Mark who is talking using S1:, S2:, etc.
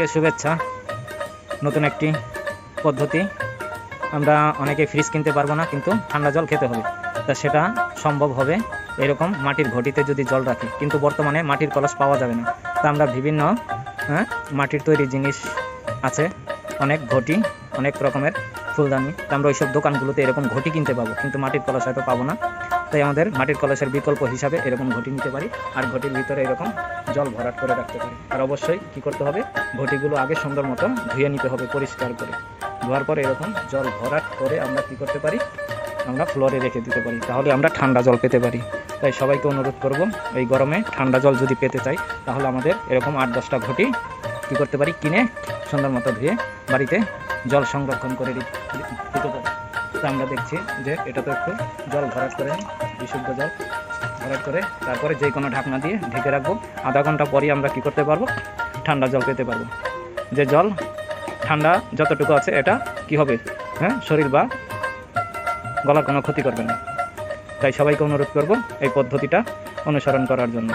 S1: সবাইকে শুভেচ্ছা। নতুন একটি পদ্ধতি, আমরা অনেকে ফ্রিজ কিনতে পারবো না, কিন্তু ঠান্ডা জল খেতে হবে। তা সেটা সম্ভব হবে এরকম মাটির ঘটিতে যদি জল রাখি, কিন্তু বর্তমানে মাটির কলস পাওয়া যাবে না। তা আমরা বিভিন্ন মাটির তৈরি জিনিস আছে, অনেক ঘটি, অনেক রকমের ফুলদানি। তা আমরা ওইসব দোকানগুলোতে এরকম ঘটি কিনতে পাবো, কিন্তু মাটির কলস হয়তো পাবো না। তাই আমাদের মাটির কলসের বিকল্প হিসাবে এরকম ঘটি নিতে পারি, আর ঘটির ভিতরে এরকম জল ভরাট করে রাখতে পারি। আর অবশ্যই কি করতে হবে, ঘটিগুলো আগে সুন্দর মতো ধুয়ে নিতে হবে পরিষ্কার করে। ধোয়ার পরে এরকম জল ভরাট করে আমরা কি করতে পারি, আমরা ফ্লোরে রেখে দিতে পারি, তাহলে আমরা ঠান্ডা জল পেতে পারি। তাই সবাইকে অনুরোধ করব, এই গরমে ঠান্ডা জল যদি পেতে চাই, তাহলে আমাদের এরকম 8-10টা ঘটি কী করতে পারি, কিনে সুন্দর মতো ধুয়ে বাড়িতে জল সংরক্ষণ করে দিতে পারি। তো আমরা দেখছি যে এটা তো একটু জল ভরাট করে নিই, বিশুদ্ধ জল ভরাট করে তারপরে যে কোনো ঢাকনা দিয়ে ঢেকে রাখবো। আধা ঘন্টা পরই আমরা কি করতে পারবো, ঠান্ডা জল পেতে পারবো। যে জল ঠান্ডা যতটুকু আছে এটা কি হবে, শরীর বা গলার কোনো ক্ষতি করবে না। তাই সবাইকে অনুরোধ করব এই পদ্ধতিটা অনুসরণ করার জন্য।